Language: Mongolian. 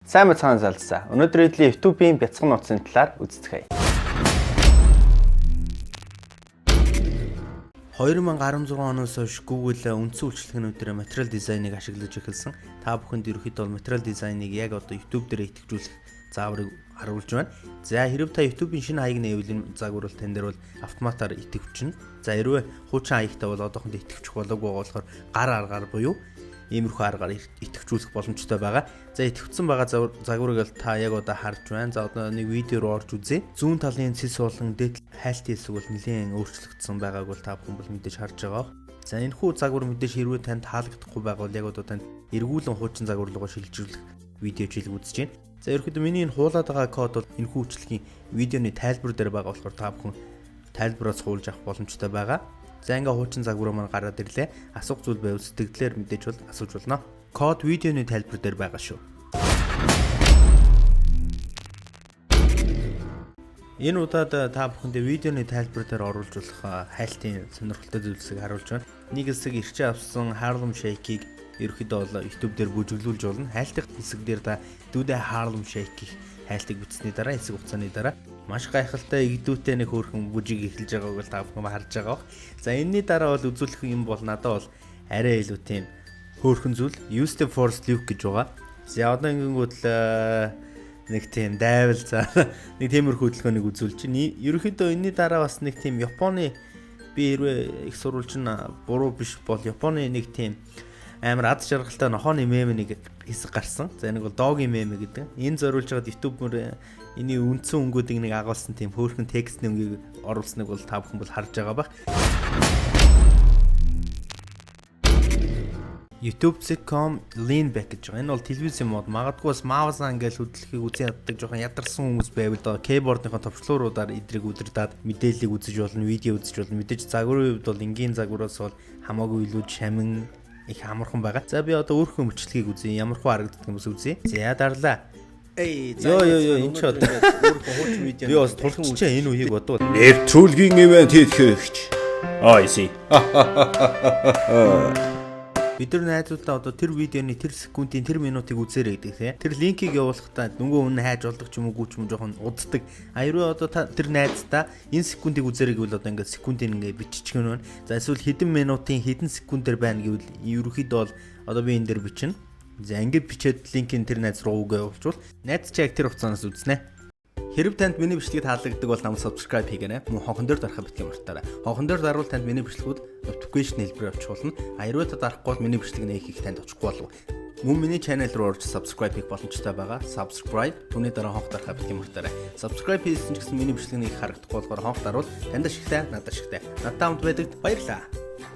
Сайн мэцхан залцсан. Өнөөдөр идлийн YouTube-ийн бяцхан нууцны талаар үздэхэй. 2016 оноос хойш Google үндсэн үйлчилгээнүүдээр материал дизайныг ашиглаж эхэлсэн. Та бүхэнд ерөөхдөө материал дизайныг яг одоо YouTube дээр идэвхжүүлэх зааврыг харуулж байна. За хэрв та YouTube-ийн шинэ хаяг нээвэл энэ загвар бол тань дээр бол автоматар идэвхжинэ. За хэрвээ хуучин хаягтай бол одоохонд идэвхжих болоогүй болохоор гар аргаар буюу иймэрхүү аргаар идэвхжүүлэх боломжтой байгаа. За идэвхжсэн байгаа загварыг та яг одоо харж байна. За одоо нэг видео руу орж үзье. Зүүн талын цэс болон дээд хайлтын хэсэг бол нэлээд өөрчлөгдсөн байгааг бол та бүхэн бол мэдээж харж байгаа. За энэ хүү загвар мэдээж хэрвээ танд таалагдахгүй байвал яг одоо танд эргүүлэн хуучин загвар руугаа шилжүүлэх видео жил үзэж байна. За ерөөхдөө миний энэ хуулаад байгаа код бол энэ хүү үйлчлэгийн видеоны тайлбар дээр байгаа болохоор та бүхэн тайлбараас хуулж авах боломжтой байгаа. За ингээ хуучин загвар маань гараад ирлээ. Асуух зүйл байвал сэтгэлдээр мэдээж бол асууж болно. Код видеоны тайлбар дээр байгаа шүү. Энэ удаад та бүхэндээ видеоны тайлбар дээр оруулж болох хайлтын сонирхолтой зүйлсийг харуулж байна. Нэг хэсэг ирчээ авсан Harlem Shake-ийг ерөөхдөө бол YouTube дээр бүжиглүүлж болно. Хайлтын хэсэг дээр та дүүдэ Harlem Shake-ийг хайлтыг бичсний дараа хэсэг хугацааны дараа маш гайхалтай игдүүтэй нэг хөөрхөн бүжиг эхэлж байгааг бол та бүхэн харж байгаа. За энэний дараа бол үзүүлэх юм бол надад бол арай илүү тийм хөөрхөн зүйл Use the Force Luke гэж байгаа. За одоо ингэнгүүт л нэг тийм дайвал за нэг тиймэрхүү хөдөлгөөнийг үзүүлж байна. Ерөнхийдөө энэний дараа бас нэг тийм Японы би хэрвээ их сурвалж нь буруу биш бол Японы нэг тийм амар ад жаргалтай нохооны мем нэг хэсэг гарсан. За энэ бол догийн мем гэдэг. Энэ зориулж байгаа YouTube-ээр эний үндсэн өнгүүдийг нэг агуулсан тийм хөөрхөн текстний өнгийг оруулсныг бол та бүхэн бол харж байгаа бах. YouTube.com lean back гэж байгаа. Энэ бол телевизийн мод. Магадгүй бас Mavazan гэж хөдөлгөхийг үзэн яддаг жоохон ядарсан хүмүүс байвал доо keyboard-ын товчлууруудаар эдрийг удирдаад мэдээллийг үзэж болно, видео үзэж болно. Мэдээж загварын хувьд бол энгийн загвараас бол хамаагүй илүү шамин их амархан байгаа. За би одоо өөрхөн мөчлөгийг үзье. Ямархуу харагддаг юм бас үзье. За дарлаа. Ёо энэ ч одоо өөрхөн хуучин видео. Би бас тулчаа энэ үеийг бодвол нэвтрүүлгийн ивент хийх хэрэгч. I see. Бид нар найзуудаа одоо тэр видеоны тэр секундын тэр минутыг үзээрэй гэдэг тийм. Тэр линкийг явуулахдаа нөгөө үнэ хайж болдог ч юм уу ч юм жоохон уддаг. Аюураа одоо тэр найздаа энэ секундыг үзээрэй гэвэл одоо ингээд секундын ингээд биччих юм байна. За эсвэл хэдэн минутын хэдэн секундээр байна гэвэл ерөөхдөө бол одоо би энэ дээр бичнэ. За ингээд бичээд линкийг тэр найз руу үгээ явуулчвал найз чиг тэр хугацаанаас үзнэ. Хэрв танд миний бичлэг таалагддаг бол намайг subscribe хийгээрэй. Мөн хонхон дээр дарахаа битгий мартаарай. Хонхон дээр дарвал танд миний бичлэгүүд notification хэлбэрээр очих болно. Аюураа дарахгүй бол миний бичлэг нэх их танд очихгүй болов. Мөн миний channel руу орж subscribe хийх боломжтой байгаа. Subscribe түүний дараа хонх дарахаа битгий мартаарай. Subscribe хийсэн ч гэсэн миний бичлэг нэх харагдахгүй болохоор хонх дарвал танд ашигтай, надад ашигтай. Надтай хамт байдагт баярлалаа.